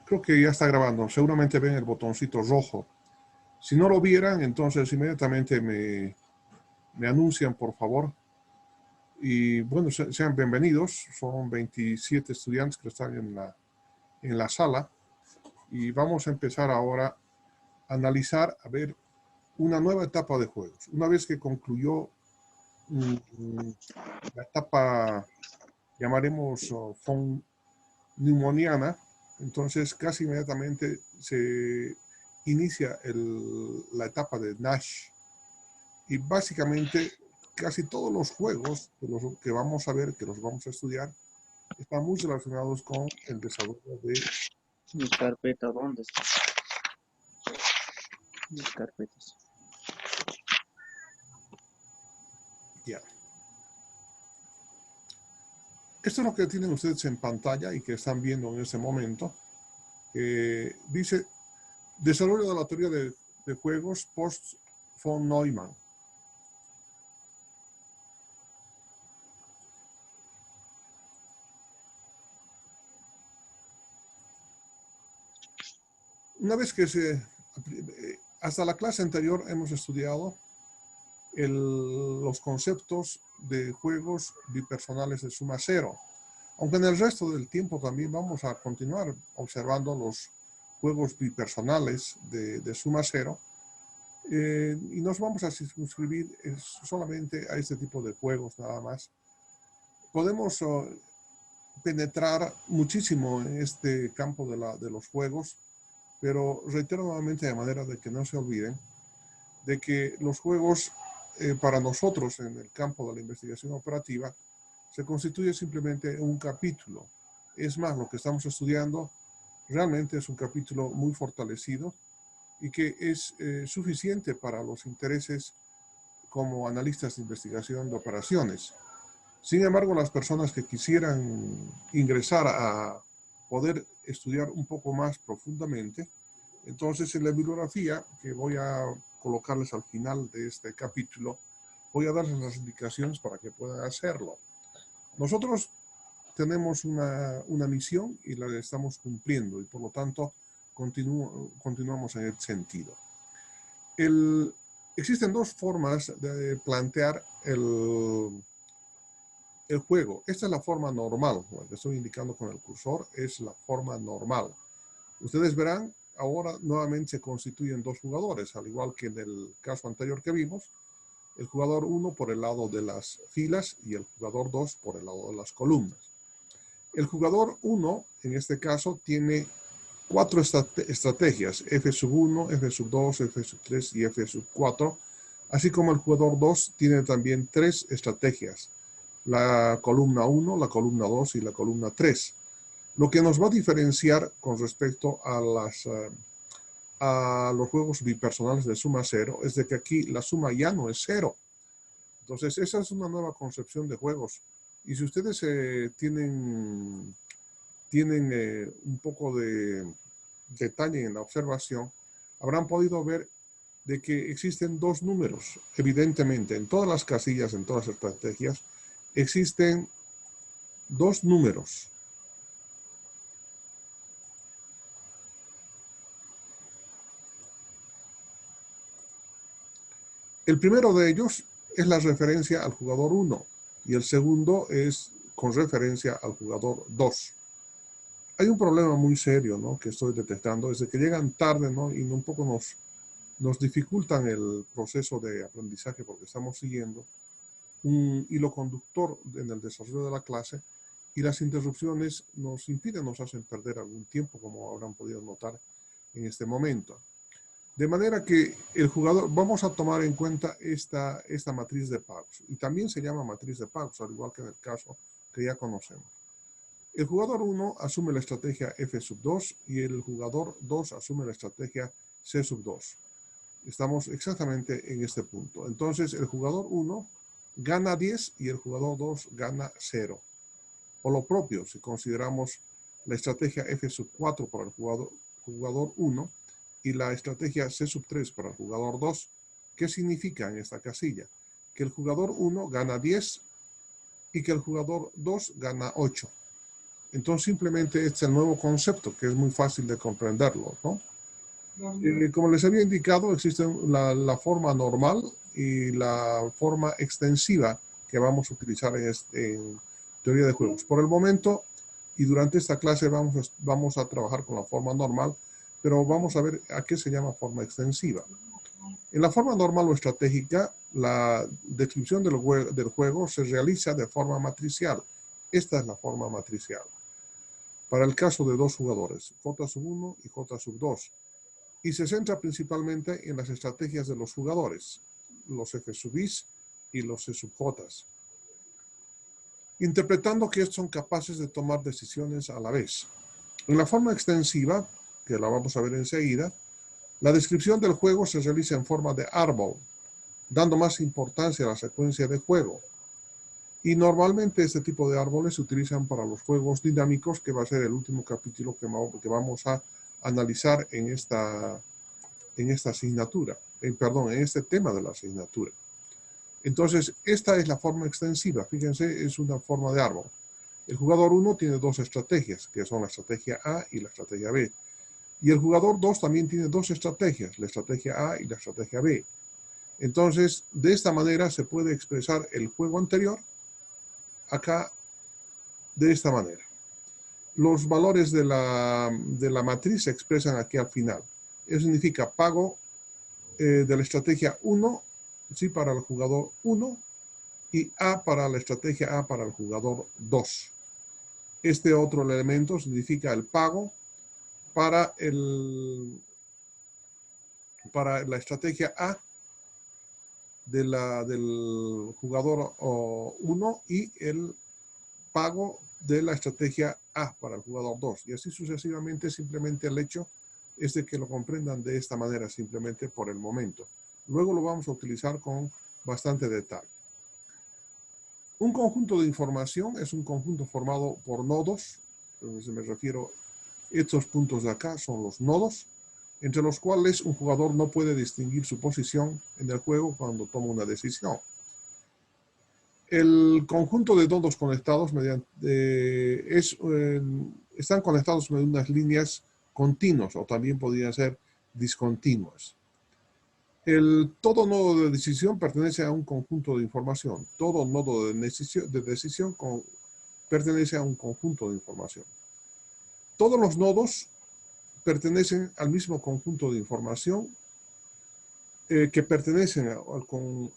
Creo que ya está grabando. Seguramente ven el botoncito rojo. Si no lo vieran, entonces inmediatamente me anuncian, por favor. Y bueno, sean bienvenidos. Son 27 estudiantes que están en la sala. Y vamos a empezar ahora a analizar, a ver, una nueva etapa de juegos. Una vez que concluyó la etapa, llamaremos von Neumanniana, entonces casi inmediatamente se inicia la etapa de Nash. Y básicamente casi todos los juegos que vamos a ver, que los vamos a estudiar, están muy relacionados con el desarrollo de... Mi carpeta, ¿dónde está? Mis carpetas. Ya. Esto es lo que tienen ustedes en pantalla y que están viendo en este momento. Dice, desarrollo de la teoría de juegos post von Neumann. Una vez que hasta la clase anterior hemos estudiado los conceptos de juegos bipersonales de suma cero. Aunque en el resto del tiempo también vamos a continuar observando los juegos bipersonales de suma cero. Y nos vamos a circunscribir solamente a este tipo de juegos nada más. Podemos penetrar muchísimo en este campo de los juegos, pero reitero nuevamente de manera de que no se olviden de que los juegos para nosotros en el campo de la investigación operativa se constituye simplemente un capítulo. Es más, lo que estamos estudiando realmente es un capítulo muy fortalecido y que es suficiente para los intereses como analistas de investigación de operaciones. Sin embargo, las personas que quisieran ingresar a poder estudiar un poco más profundamente, entonces en la bibliografía que voy a colocarles al final de este capítulo, voy a darles las indicaciones para que puedan hacerlo. Nosotros tenemos una misión y la estamos cumpliendo y por lo tanto continuamos en el sentido. Existen dos formas de plantear el juego. Esta es la forma normal, lo que estoy indicando con el cursor es la forma normal. Ustedes verán, ahora nuevamente se constituyen dos jugadores, al igual que en el caso anterior que vimos, el jugador 1 por el lado de las filas y el jugador 2 por el lado de las columnas. El jugador 1, en este caso, tiene 4 estrategias, F1, F2, F3 y F4, así como el jugador 2 tiene también 3 estrategias, la columna 1, la columna 2 y la columna 3. Lo que nos va a diferenciar con respecto a los juegos bipersonales de suma cero es de que aquí la suma ya no es cero. Entonces, esa es una nueva concepción de juegos. Y si ustedes tienen un poco de detalle en la observación, habrán podido ver de que existen dos números. Evidentemente, en todas las casillas, en todas las estrategias, existen dos números. El primero de ellos es la referencia al jugador 1 y el segundo es con referencia al jugador 2. Hay un problema muy serio, ¿no?, que estoy detectando, es de que llegan tarde, ¿no?, y un poco nos dificultan el proceso de aprendizaje porque estamos siguiendo un hilo conductor en el desarrollo de la clase y las interrupciones nos impiden, nos hacen perder algún tiempo, como habrán podido notar en este momento. De manera que el jugador, vamos a tomar en cuenta esta matriz de Parks, y también se llama matriz de Parks, al igual que en el caso que ya conocemos. El jugador 1 asume la estrategia F2 y el jugador 2 asume la estrategia C2. Estamos exactamente en este punto. Entonces, el jugador 1 gana 10 y el jugador 2 gana 0. O lo propio, si consideramos la estrategia F4 para el jugador 1 y la estrategia C3 para el jugador 2, ¿qué significa en esta casilla? Que el jugador 1 gana 10 y que el jugador 2 gana 8. Entonces simplemente este es el nuevo concepto que es muy fácil de comprenderlo, ¿no? Como les había indicado, existe la forma normal y la forma extensiva que vamos a utilizar en teoría de juegos. Por el momento y durante esta clase vamos a trabajar con la forma normal, pero vamos a ver a qué se llama forma extensiva. En la forma normal o estratégica, la descripción del juego se realiza de forma matricial. Esta es la forma matricial. Para el caso de dos jugadores, J1 y J2, y se centra principalmente en las estrategias de los jugadores, los F sub is y los E sub j, interpretando que estos son capaces de tomar decisiones a la vez. En la forma extensiva, que la vamos a ver enseguida, la descripción del juego se realiza en forma de árbol, dando más importancia a la secuencia de juego. Y normalmente este tipo de árboles se utilizan para los juegos dinámicos, que va a ser el último capítulo que vamos a analizar en esta asignatura, en este tema de la asignatura. Entonces, esta es la forma extensiva. Fíjense, es una forma de árbol. El jugador 1 tiene dos estrategias, que son la estrategia A y la estrategia B. Y el jugador 2 también tiene dos estrategias, la estrategia A y la estrategia B. Entonces, de esta manera se puede expresar el juego anterior acá de esta manera. Los valores de la matriz se expresan aquí al final. Eso significa pago de la estrategia 1, sí, para el jugador 1, y A para la estrategia A para el jugador 2. Este otro elemento significa el pago para la estrategia A del jugador 1 y el pago de la estrategia A para el jugador 2. Y así sucesivamente, simplemente el hecho es de que lo comprendan de esta manera, simplemente por el momento. Luego lo vamos a utilizar con bastante detalle. Un conjunto de información es un conjunto formado por nodos. Entonces me refiero, estos puntos de acá son los nodos, entre los cuales un jugador no puede distinguir su posición en el juego cuando toma una decisión. El conjunto de nodos conectados están conectados mediante unas líneas continuas o también podrían ser discontinuas. Todo nodo de decisión pertenece a un conjunto de información. Todo nodo de decisión pertenece a un conjunto de información. Todos los nodos pertenecen al mismo conjunto de información que pertenecen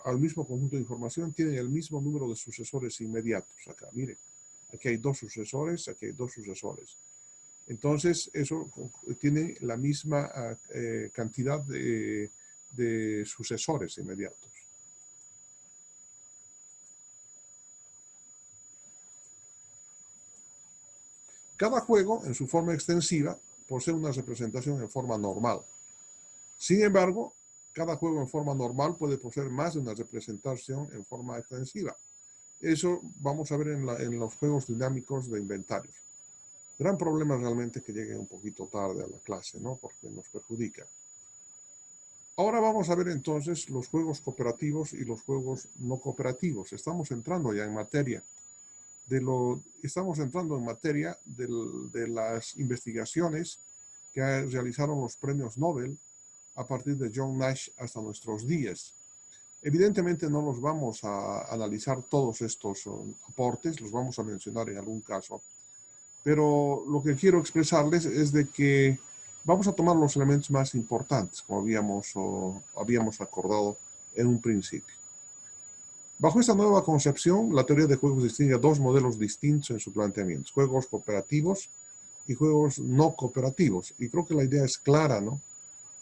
al mismo conjunto de información, tienen el mismo número de sucesores inmediatos. Acá, miren, aquí hay dos sucesores, aquí hay dos sucesores. Entonces, eso tiene la misma cantidad de sucesores inmediatos. Cada juego, en su forma extensiva, posee una representación en forma normal. Sin embargo, cada juego en forma normal puede poseer más de una representación en forma extensiva. Eso vamos a ver en los juegos dinámicos de inventarios. Gran problema realmente que lleguen un poquito tarde a la clase, ¿no? Porque nos perjudica. Ahora vamos a ver entonces los juegos cooperativos y los juegos no cooperativos. Estamos entrando ya en materia de las investigaciones que realizaron los premios Nobel a partir de John Nash hasta nuestros días. Evidentemente no los vamos a analizar todos estos aportes, los vamos a mencionar en algún caso, pero lo que quiero expresarles es de que vamos a tomar los elementos más importantes, como habíamos acordado en un principio. Bajo esta nueva concepción, la teoría de juegos distingue dos modelos distintos en su planteamiento: juegos cooperativos y juegos no cooperativos. Y creo que la idea es clara, ¿no?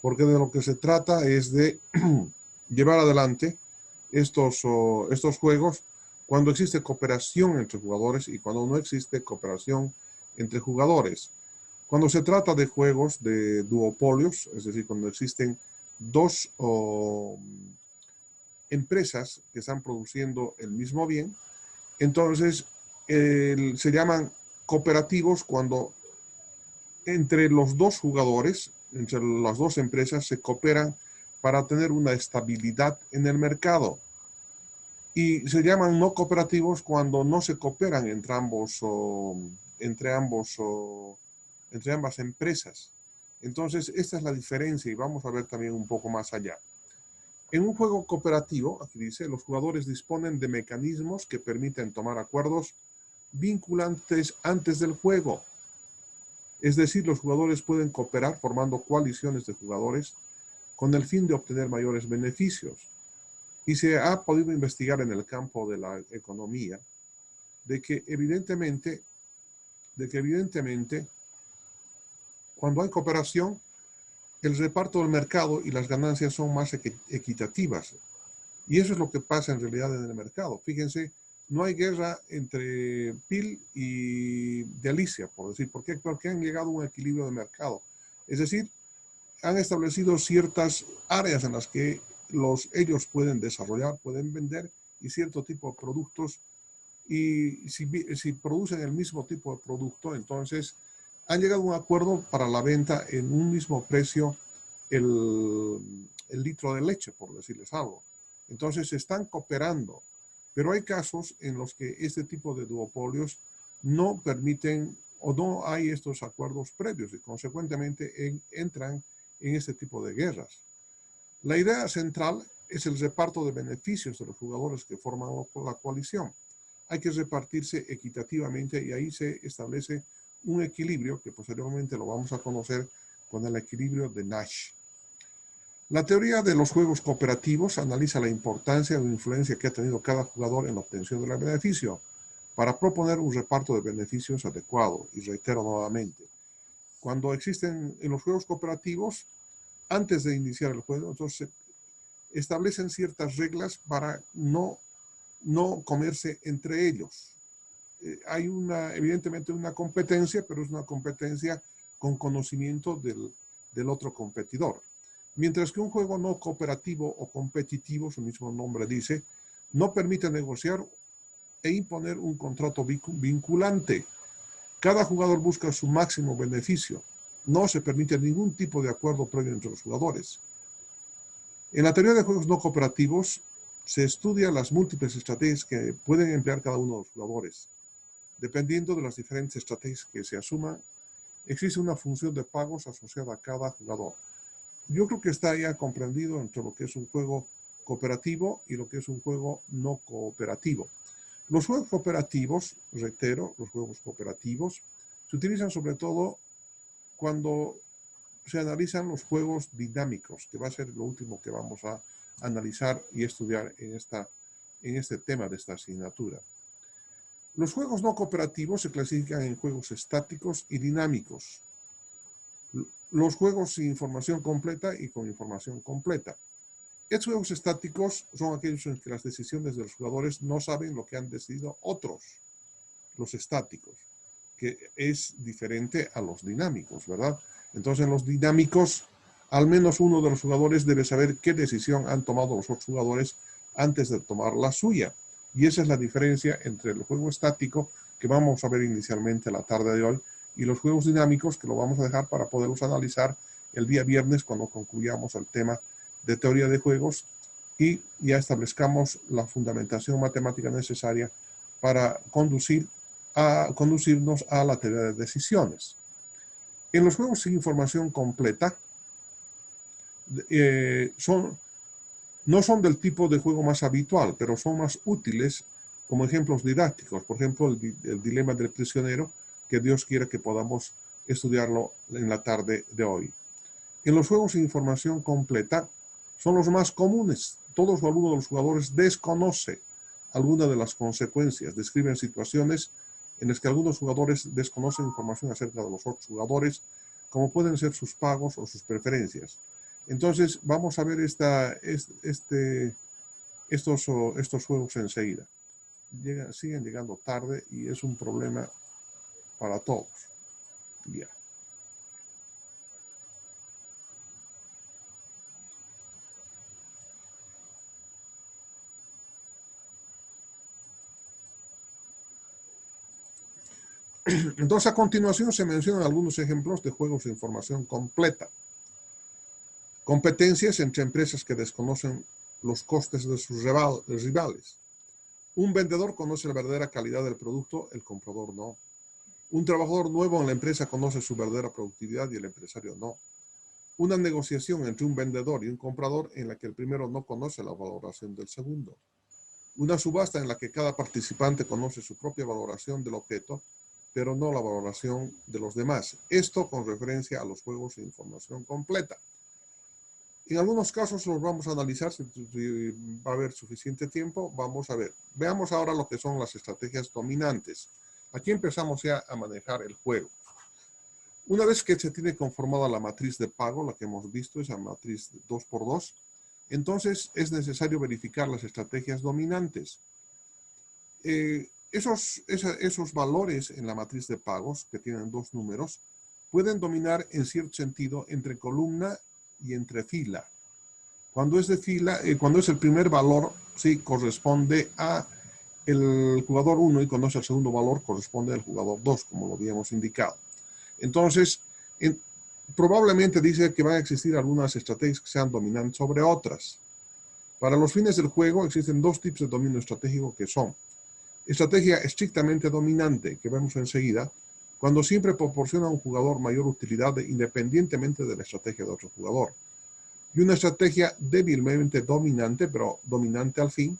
Porque de lo que se trata es de llevar adelante estos juegos cuando existe cooperación entre jugadores y cuando no existe cooperación entre jugadores. Cuando se trata de juegos de duopolios, es decir, cuando existen dos empresas que están produciendo el mismo bien, entonces se llaman cooperativos cuando entre los dos jugadores, entre las dos empresas, se cooperan para tener una estabilidad en el mercado. Y se llaman no cooperativos cuando no se cooperan entre ambos entre ambas empresas. Entonces, esta es la diferencia y vamos a ver también un poco más allá. En un juego cooperativo, aquí dice, los jugadores disponen de mecanismos que permiten tomar acuerdos vinculantes antes del juego. Es decir, los jugadores pueden cooperar formando coaliciones de jugadores con el fin de obtener mayores beneficios. Y se ha podido investigar en el campo de la economía de que evidentemente cuando hay cooperación, el reparto del mercado y las ganancias son más equitativas. Y eso es lo que pasa en realidad en el mercado. Fíjense, no hay guerra entre Bill y Delicia, por decir, ¿por qué? Porque han llegado a un equilibrio de mercado. Es decir, han establecido ciertas áreas en las que ellos pueden desarrollar, pueden vender y cierto tipo de productos. Y si producen el mismo tipo de producto, entonces han llegado a un acuerdo para la venta en un mismo precio el litro de leche, por decirles algo. Entonces están cooperando, pero hay casos en los que este tipo de duopolios no permiten o no hay estos acuerdos previos y consecuentemente entran en este tipo de guerras. La idea central es el reparto de beneficios de los jugadores que forman la coalición. Hay que repartirse equitativamente y ahí se establece un equilibrio que posteriormente lo vamos a conocer con el equilibrio de Nash. La teoría de los juegos cooperativos analiza la importancia o influencia que ha tenido cada jugador en la obtención del beneficio para proponer un reparto de beneficios adecuado. Y reitero nuevamente, cuando existen en los juegos cooperativos, antes de iniciar el juego, entonces establecen ciertas reglas para no comerse entre ellos. Hay evidentemente una competencia, pero es una competencia con conocimiento del otro competidor. Mientras que un juego no cooperativo o competitivo, su mismo nombre dice, no permite negociar e imponer un contrato vinculante. Cada jugador busca su máximo beneficio. No se permite ningún tipo de acuerdo previo entre los jugadores. En la teoría de juegos no cooperativos, se estudian las múltiples estrategias que pueden emplear cada uno de los jugadores. Dependiendo de las diferentes estrategias que se asuman, existe una función de pagos asociada a cada jugador. Yo creo que está ya comprendido entre lo que es un juego cooperativo y lo que es un juego no cooperativo. Los juegos cooperativos, reitero, los juegos cooperativos, se utilizan sobre todo cuando se analizan los juegos dinámicos, que va a ser lo último que vamos a analizar y estudiar en este tema de esta asignatura. Los juegos no cooperativos se clasifican en juegos estáticos y dinámicos. Los juegos sin información completa y con información completa. Estos juegos estáticos son aquellos en que las decisiones de los jugadores no saben lo que han decidido otros, los estáticos, que es diferente a los dinámicos, ¿verdad? Entonces, en los dinámicos, al menos uno de los jugadores debe saber qué decisión han tomado los otros jugadores antes de tomar la suya. Y esa es la diferencia entre el juego estático, que vamos a ver inicialmente la tarde de hoy, y los juegos dinámicos, que lo vamos a dejar para poderlos analizar el día viernes cuando concluyamos el tema de teoría de juegos y ya establezcamos la fundamentación matemática necesaria para conducirnos a la teoría de decisiones. En los juegos sin información completa, no son del tipo de juego más habitual, pero son más útiles como ejemplos didácticos. Por ejemplo, el dilema del prisionero, que Dios quiera que podamos estudiarlo en la tarde de hoy. En los juegos sin información completa son los más comunes. Todos o alguno de los jugadores desconoce alguna de las consecuencias. Describen situaciones en las que algunos jugadores desconocen información acerca de los otros jugadores, como pueden ser sus pagos o sus preferencias. Entonces, vamos a ver estos juegos enseguida. Siguen llegando tarde y es un problema para todos. Ya. Entonces, a continuación se mencionan algunos ejemplos de juegos de información completa. Competencias entre empresas que desconocen los costes de sus rivales. Un vendedor conoce la verdadera calidad del producto, el comprador no. Un trabajador nuevo en la empresa conoce su verdadera productividad y el empresario no. Una negociación entre un vendedor y un comprador en la que el primero no conoce la valoración del segundo. Una subasta en la que cada participante conoce su propia valoración del objeto, pero no la valoración de los demás. Esto con referencia a los juegos de información completa. En algunos casos los vamos a analizar, si va a haber suficiente tiempo, vamos a ver. Veamos ahora lo que son las estrategias dominantes. Aquí empezamos ya a manejar el juego. Una vez que se tiene conformada la matriz de pago, la que hemos visto, esa matriz 2x2, entonces es necesario verificar las estrategias dominantes. Esos valores en la matriz de pagos, que tienen dos números, pueden dominar en cierto sentido entre columna y entre fila. Cuando es de fila, cuando es el primer valor, sí, corresponde a el jugador 1 y cuando es el segundo valor, corresponde al jugador 2, como lo habíamos indicado. Entonces, probablemente dice que van a existir algunas estrategias que sean dominantes sobre otras. Para los fines del juego existen dos tipos de dominio estratégico que son estrategia estrictamente dominante, que vemos enseguida, cuando siempre proporciona a un jugador mayor utilidad independientemente de la estrategia de otro jugador. Y una estrategia débilmente dominante, pero dominante al fin,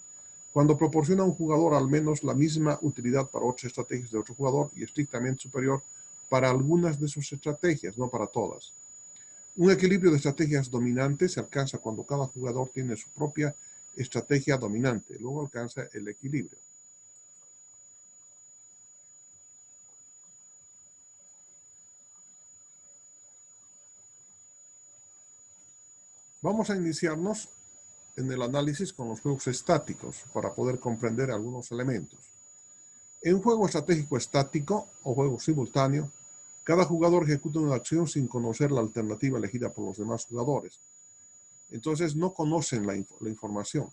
cuando proporciona a un jugador al menos la misma utilidad para otras estrategias de otro jugador y estrictamente superior para algunas de sus estrategias, no para todas. Un equilibrio de estrategias dominantes se alcanza cuando cada jugador tiene su propia estrategia dominante, luego alcanza el equilibrio. Vamos a iniciarnos en el análisis con los juegos estáticos para poder comprender algunos elementos. En un juego estratégico estático o juego simultáneo, cada jugador ejecuta una acción sin conocer la alternativa elegida por los demás jugadores. Entonces no conocen la información.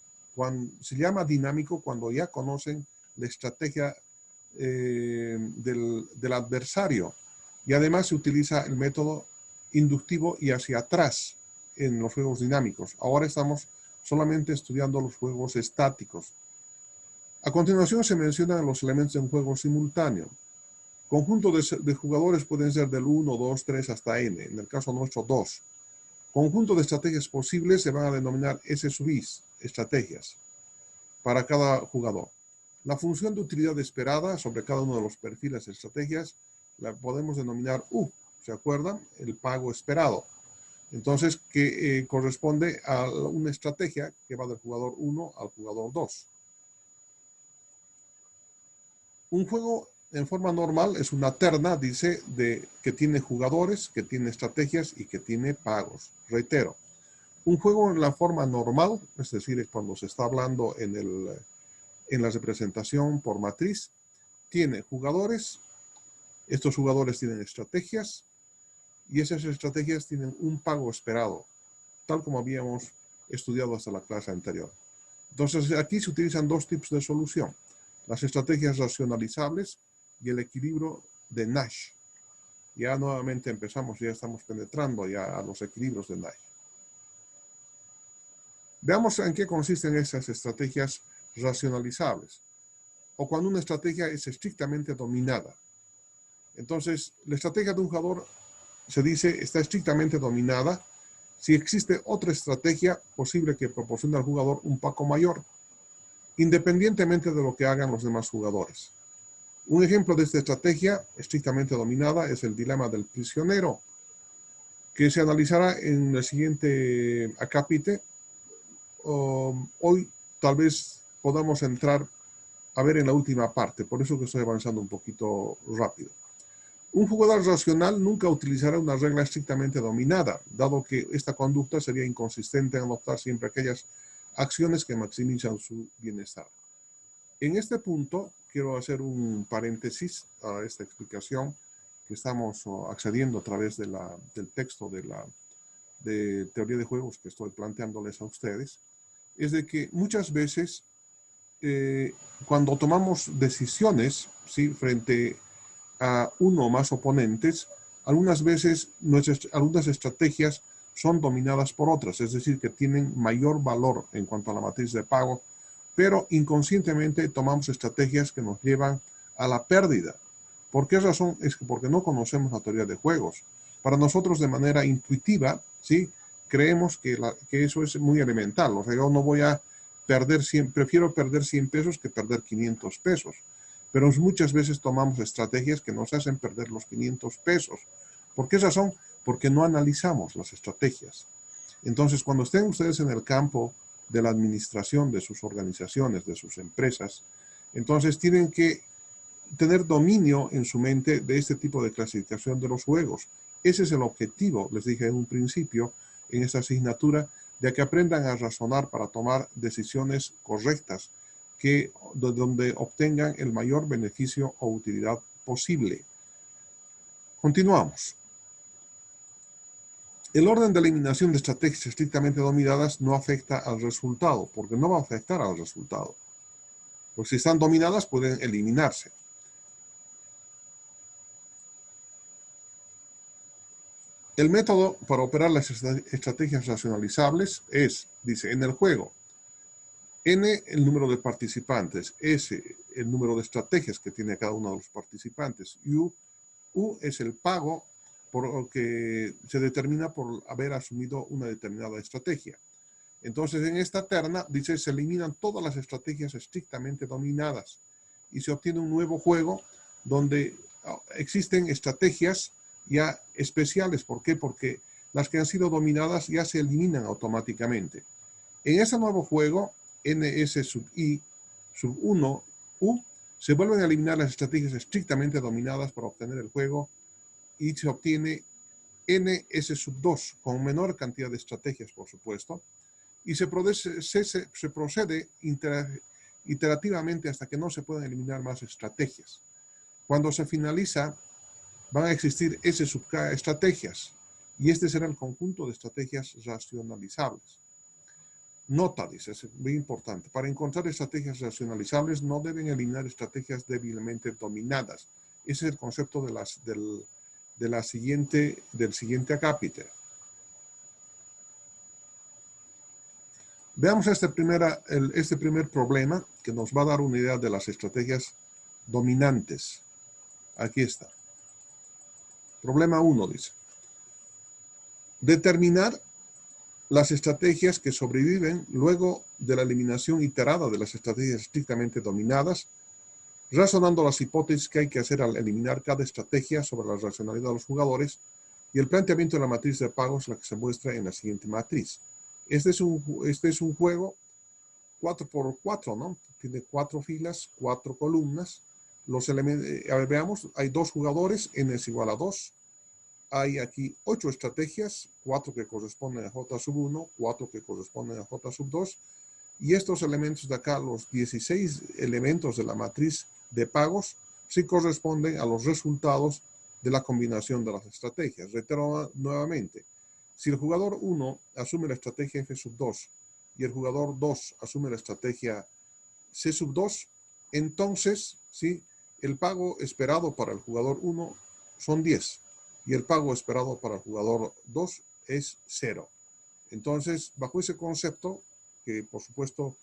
Se llama dinámico cuando ya conocen la estrategia del adversario. Y además se utiliza el método inductivo y hacia atrás en los juegos dinámicos. Ahora estamos solamente estudiando los juegos estáticos. A continuación se mencionan los elementos de un juego simultáneo. Conjunto de jugadores pueden ser del 1, 2, 3 hasta n, en el caso nuestro 2. Conjunto de estrategias posibles se van a denominar S sub I, estrategias, para cada jugador. La función de utilidad esperada sobre cada uno de los perfiles de estrategias la podemos denominar U, ¿se acuerdan? El pago esperado. Entonces, que corresponde a una estrategia que va del jugador 1 al jugador 2. Un juego en forma normal es una terna, dice, que tiene jugadores, que tiene estrategias y que tiene pagos. Reitero, un juego en la forma normal, es decir, cuando se está hablando en la representación por matriz, tiene jugadores, estos jugadores tienen estrategias y esas estrategias tienen un pago esperado, tal como habíamos estudiado hasta la clase anterior. Entonces, aquí se utilizan dos tipos de solución, las estrategias racionalizables y el equilibrio de Nash. Ya nuevamente empezamos, ya estamos penetrando ya a los equilibrios de Nash. Veamos en qué consisten esas estrategias racionalizables, o cuando una estrategia es estrictamente dominada. Entonces, la estrategia de un jugador se dice está estrictamente dominada si existe otra estrategia posible que proporcione al jugador un pago mayor, independientemente de lo que hagan los demás jugadores. Un ejemplo de esta estrategia estrictamente dominada es el dilema del prisionero, que se analizará en el siguiente acápite. Hoy tal vez podamos entrar a ver en la última parte, por eso que estoy avanzando un poquito rápido. Un jugador racional nunca utilizará una regla estrictamente dominada, dado que esta conducta sería inconsistente en adoptar siempre aquellas acciones que maximizan su bienestar. En este punto, quiero hacer un paréntesis a esta explicación que estamos accediendo a través del texto de teoría de juegos que estoy planteándoles a ustedes, es de que muchas veces cuando tomamos decisiones, ¿sí?, frente a uno o más oponentes, algunas veces algunas estrategias son dominadas por otras, es decir, que tienen mayor valor en cuanto a la matriz de pago, pero inconscientemente tomamos estrategias que nos llevan a la pérdida. ¿Por qué razón? Es que porque no conocemos la teoría de juegos. Para nosotros de manera intuitiva, ¿sí? Creemos que eso es muy elemental. O sea, yo no voy a perder 100, prefiero perder 100 pesos que perder 500 pesos. Pero muchas veces tomamos estrategias que nos hacen perder los 500 pesos. ¿Por qué razón? Porque no analizamos las estrategias. Entonces, cuando estén ustedes en el campo de la administración de sus organizaciones, de sus empresas, entonces tienen que tener dominio en su mente de este tipo de clasificación de los juegos. Ese es el objetivo, les dije en un principio, en esta asignatura, de que aprendan a razonar para tomar decisiones correctas, donde obtengan el mayor beneficio o utilidad posible. Continuamos. El orden de eliminación de estrategias estrictamente dominadas no afecta al resultado, porque no va a afectar al resultado. Porque si están dominadas, pueden eliminarse. El método para operar las estrategias racionalizables es, dice, en el juego, N, el número de participantes, S, el número de estrategias que tiene cada uno de los participantes, U es el pago que se determina por haber asumido una determinada estrategia. Entonces, en esta terna, dice, se eliminan todas las estrategias estrictamente dominadas y se obtiene un nuevo juego donde existen estrategias ya especiales. ¿Por qué? Porque las que han sido dominadas ya se eliminan automáticamente. En ese nuevo juego, NS sub I, sub 1, U, se vuelven a eliminar las estrategias estrictamente dominadas para obtener el juego y se obtiene NS sub 2 con menor cantidad de estrategias, por supuesto, y se procede iterativamente hasta que no se puedan eliminar más estrategias. Cuando se finaliza, van a existir S sub K estrategias, y este será el conjunto de estrategias racionalizables. Nota, dice, es muy importante, para encontrar estrategias racionalizables no deben eliminar estrategias débilmente dominadas. Ese es el concepto del siguiente acápite. Veamos este primer problema que nos va a dar una idea de las estrategias dominantes. Aquí está. Problema 1 dice. Determinar las estrategias que sobreviven luego de la eliminación iterada de las estrategias estrictamente dominadas, razonando las hipótesis que hay que hacer al eliminar cada estrategia sobre la racionalidad de los jugadores y el planteamiento de la matriz de pagos, la que se muestra en la siguiente matriz. Este es un juego 4x4, ¿no? Tiene 4 filas, 4 columnas. Los elementos, a ver, veamos, hay 2 jugadores, n es igual a 2. Hay aquí 8 estrategias, 4 que corresponden a J sub 1, 4 que corresponden a J sub 2. Y estos elementos de acá, los 16 elementos de la matriz de pagos, sí corresponden a los resultados de la combinación de las estrategias. Reitero nuevamente. Si el jugador 1 asume la estrategia F sub 2 y el jugador 2 asume la estrategia C sub 2, entonces, ¿sí? El pago esperado para el jugador 1 son 10 y el pago esperado para el jugador 2 es 0. Entonces, bajo ese concepto, que por supuesto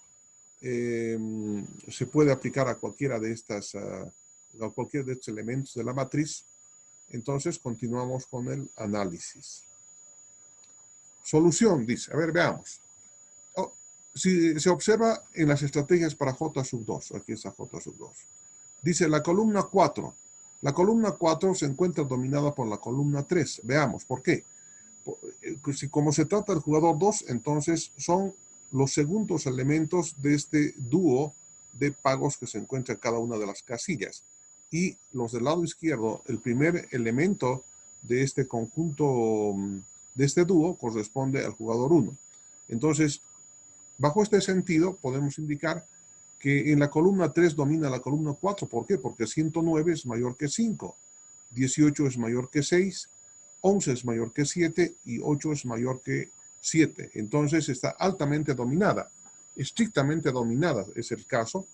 se puede aplicar a cualquiera de estos elementos de la matriz, entonces continuamos con el análisis. Solución, dice. A ver, veamos. Si se observa en las estrategias para J sub 2, aquí está J sub 2. Dice la columna 4. La columna 4 se encuentra dominada por la columna 3. Veamos, ¿por qué? Como se trata del jugador 2, entonces son los segundos elementos de este dúo de pagos que se encuentra en cada una de las casillas. Y los del lado izquierdo, el primer elemento de este conjunto, de este dúo, corresponde al jugador 1. Entonces, bajo este sentido, podemos indicar que en la columna 3 domina la columna 4. ¿Por qué? Porque 109 es mayor que 5, 18 es mayor que 6, 11 es mayor que 7 y 8 es mayor que 7. Entonces está altamente dominada, estrictamente dominada es el caso,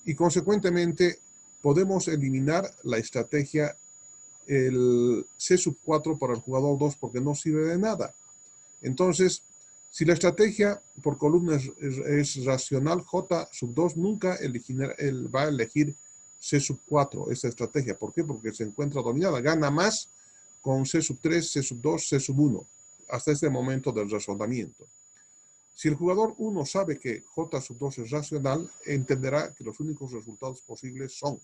y consecuentemente podemos eliminar la estrategia el C sub 4 para el jugador 2 porque no sirve de nada. Entonces, si la estrategia por columna es racional, J sub 2 nunca va a elegir C sub 4, esta estrategia. ¿Por qué? Porque se encuentra dominada. Gana más con C sub 3, C sub 2, C sub 1, hasta este momento del razonamiento. Si el jugador 1 sabe que J sub 2 es racional, entenderá que los únicos resultados posibles son.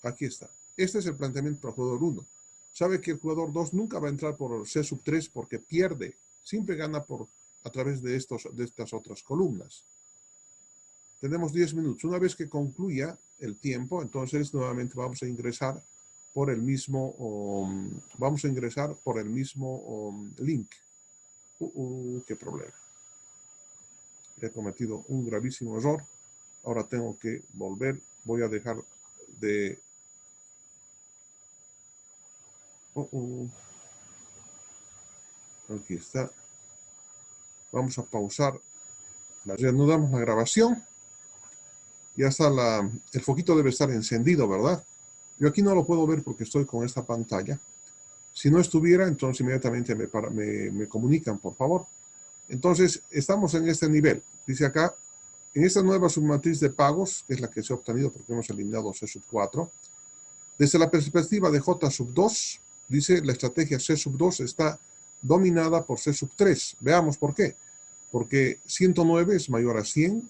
Aquí está. Este es el planteamiento para el jugador 1. Sabe que el jugador 2 nunca va a entrar por C sub 3 porque pierde. Siempre gana a través de estas otras columnas. Tenemos 10 minutos. Una vez que concluya el tiempo, entonces nuevamente vamos a ingresar por el mismo, link. Qué problema. He cometido un gravísimo error. Ahora tengo que volver. Voy a dejar de... Aquí está. Vamos a pausar. Reanudamos la grabación. Ya está el foquito debe estar encendido, ¿verdad? Yo aquí no lo puedo ver porque estoy con esta pantalla. Si no estuviera, entonces inmediatamente me comunican, por favor. Entonces, estamos en este nivel. Dice acá, en esta nueva submatriz de pagos, que es la que se ha obtenido porque hemos eliminado C sub 4, desde la perspectiva de J sub 2, dice la estrategia C sub 2 está dominada por C sub 3. Veamos por qué. Porque 109 es mayor a 100,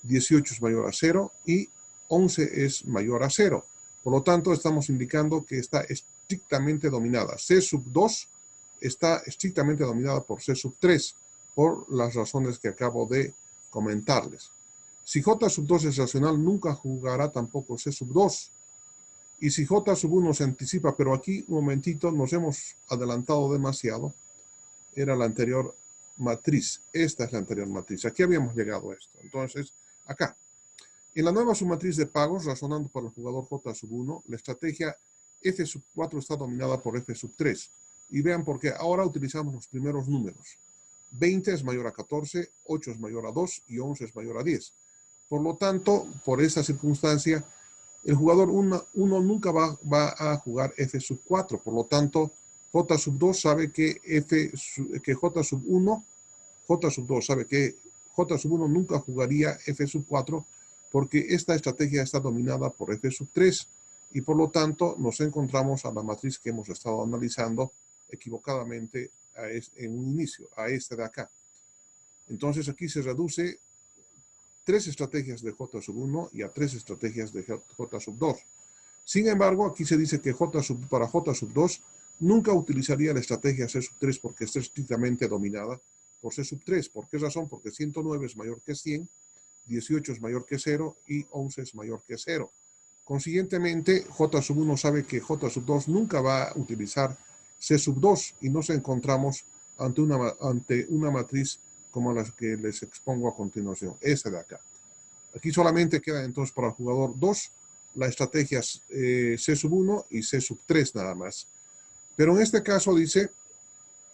18 es mayor a 0 y 11 es mayor a 0. Por lo tanto, estamos indicando que está estrictamente dominada. C sub 2 está estrictamente dominada por C sub 3, por las razones que acabo de comentarles. Si J sub 2 es racional, nunca jugará tampoco C sub 2. Y si J sub 1 se anticipa, pero aquí, un momentito, nos hemos adelantado demasiado. Era la anterior matriz. Esta es la anterior matriz. Aquí habíamos llegado a esto. Entonces, acá. En la nueva submatriz de pagos, razonando por el jugador J sub 1, la estrategia F sub 4 está dominada por F sub 3. Y vean por qué. Ahora utilizamos los primeros números. 20 es mayor a 14, 8 es mayor a 2 y 11 es mayor a 10. Por lo tanto, por esta circunstancia, el jugador 1 nunca va a jugar F sub 4. Por lo tanto, J sub 2 sabe que J sub 1, J sub 2 sabe que J sub 1 nunca jugaría F sub 4 porque esta estrategia está dominada por F sub 3 y por lo tanto nos encontramos a la matriz que hemos estado analizando equivocadamente en un inicio, a esta de acá. Entonces aquí se reduce 3 estrategias de J sub 1 y a 3 estrategias de J sub 2. Sin embargo, aquí se dice que para J sub 2 nunca utilizaría la estrategia C sub 3 porque está estrictamente dominada por C sub 3. ¿Por qué razón? Porque 109 es mayor que 100, 18 es mayor que 0 y 11 es mayor que 0. Consiguientemente, J sub 1 sabe que J sub 2 nunca va a utilizar C sub 2 y nos encontramos ante una matriz como la que les expongo a continuación, esta de acá. Aquí solamente queda entonces para el jugador 2 las estrategias C sub 1 y C sub 3 nada más. Pero en este caso dice,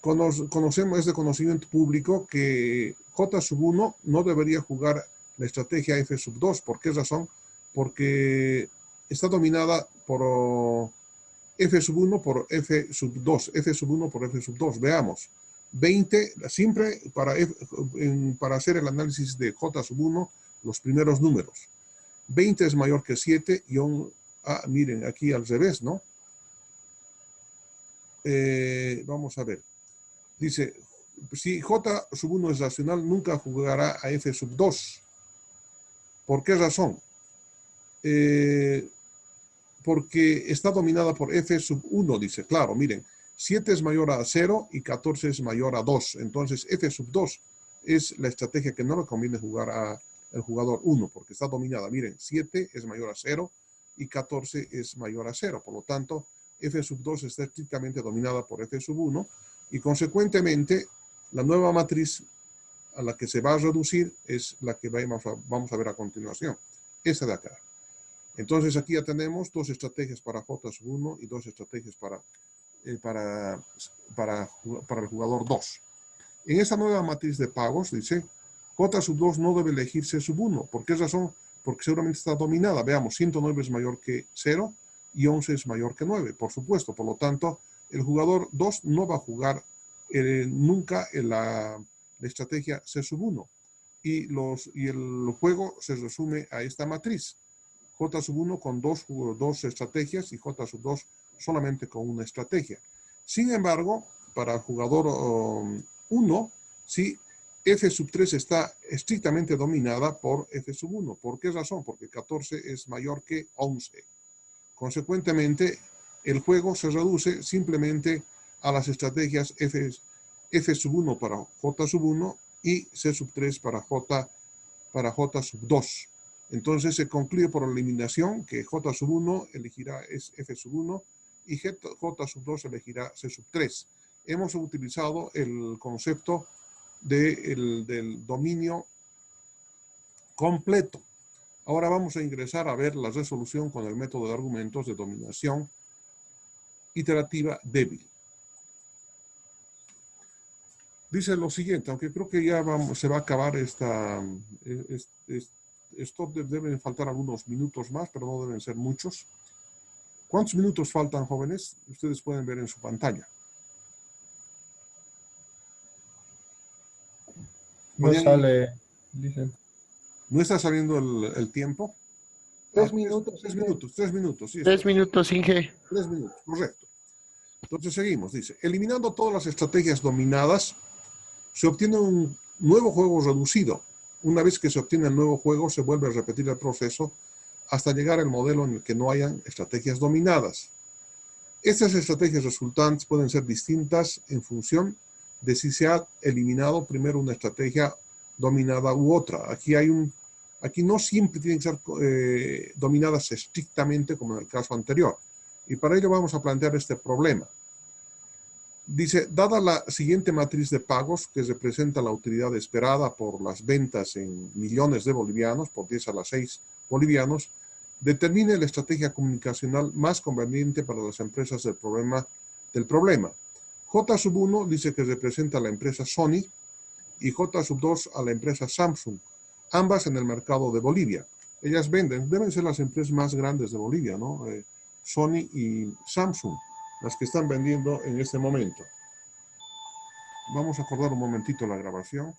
conocemos, es de conocimiento público que J sub 1 no debería jugar la estrategia F sub 2. ¿Por qué razón? Porque está dominada por F sub 1 por F sub 2, F sub 1 por F sub 2. Veamos. 20, siempre para hacer el análisis de J sub 1, los primeros números. 20 es mayor que 7 y miren, aquí al revés, ¿no? Vamos a ver. Dice, si J sub 1 es racional, nunca jugará a F sub 2. ¿Por qué razón? Porque está dominada por F sub 1, dice. Claro, miren, 7 es mayor a 0 y 14 es mayor a 2. Entonces, F sub 2 es la estrategia que no le conviene jugar al jugador 1, porque está dominada. Miren, 7 es mayor a 0 y 14 es mayor a 0. Por lo tanto, F sub 2 está estrictamente dominada por F sub 1 y, consecuentemente, la nueva matriz a la que se va a reducir es la que vamos a ver a continuación. Esta de acá. Entonces, aquí ya tenemos 2 estrategias para J sub 1 y 2 estrategias para el jugador 2. En esta nueva matriz de pagos, dice, J sub 2 no debe elegir C sub 1. ¿Por qué razón? Porque seguramente está dominada. Veamos, 109 es mayor que 0 y 11 es mayor que 9, por supuesto. Por lo tanto, el jugador 2 no va a jugar nunca en la estrategia C sub 1. y el juego se resume a esta matriz. J sub 1 con dos estrategias y J sub 2 solamente con una estrategia. Sin embargo, para el jugador 1, sí, F sub 3 está estrictamente dominada por F sub 1. ¿Por qué razón? Porque 14 es mayor que 11. Consecuentemente, el juego se reduce simplemente a las estrategias F sub 1 para J sub 1 y C sub 3 para J sub 2. Entonces se concluye por eliminación que J sub 1 elegirá F sub 1 y J sub 2 elegirá C sub 3. Hemos utilizado el concepto del dominio completo. Ahora vamos a ingresar a ver la resolución con el método de argumentos de dominación iterativa débil. Dice lo siguiente, aunque creo que ya se va a acabar esto deben faltar algunos minutos más, pero no deben ser muchos. ¿Cuántos minutos faltan, jóvenes? Ustedes pueden ver en su pantalla. No sale, dice. ¿No está saliendo el tiempo? 3 minutos. 3 minutos, 3 minutos. Sí, 3 minutos, Inge. 3 minutos, correcto. Entonces seguimos, dice, eliminando todas las estrategias dominadas, se obtiene un nuevo juego reducido. Una vez que se obtiene el nuevo juego, se vuelve a repetir el proceso hasta llegar al modelo en el que no hayan estrategias dominadas. Estas estrategias resultantes pueden ser distintas en función de si se ha eliminado primero una estrategia dominada u otra. Aquí no siempre tienen que ser dominadas estrictamente como en el caso anterior. Y para ello vamos a plantear este problema. Dice, dada la siguiente matriz de pagos que representa la utilidad esperada por las ventas en millones de bolivianos, por 10 a la 6 bolivianos, determine la estrategia comunicacional más conveniente para las empresas del problema. J sub 1 dice que representa a la empresa Sony y J sub 2 a la empresa Samsung, ambas en el mercado de Bolivia. Ellas deben ser las empresas más grandes de Bolivia, ¿no? Sony y Samsung, las que están vendiendo en este momento. Vamos a acordar un momentito la grabación.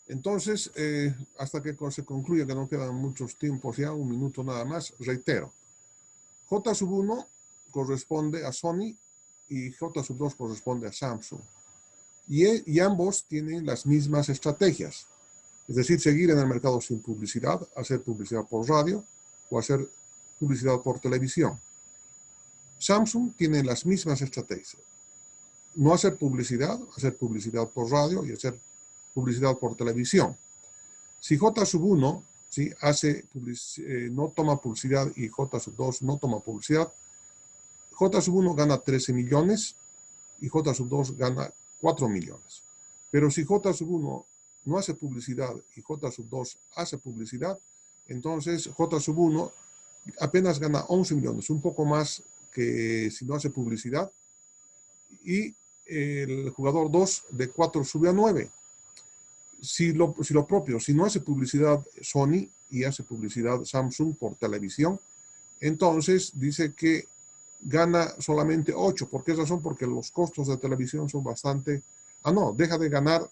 Entonces, hasta que se concluya que no quedan muchos tiempos ya, un minuto nada más, reitero. J sub 1 corresponde a Sony y J sub 2 corresponde a Samsung. Y ambos tienen las mismas estrategias. Es decir, seguir en el mercado sin publicidad, hacer publicidad por radio o hacer publicidad por televisión. Samsung tiene las mismas estrategias. No hacer publicidad por radio y hacer publicidad por televisión. Si J sub 1 ¿sí? No toma publicidad y J sub 2 no toma publicidad, J sub 1 gana 13 millones y J sub 2 gana 4 millones. Pero si J sub 1 no hace publicidad y J sub 2 hace publicidad, entonces J sub 1 apenas gana 11 millones, un poco más que si no hace publicidad, y el jugador 2 de 4 sube a 9. Si lo propio, si no hace publicidad Sony y hace publicidad Samsung por televisión, entonces dice que gana solamente 8. ¿Por qué razón? Porque los costos de televisión son bastante... deja de ganar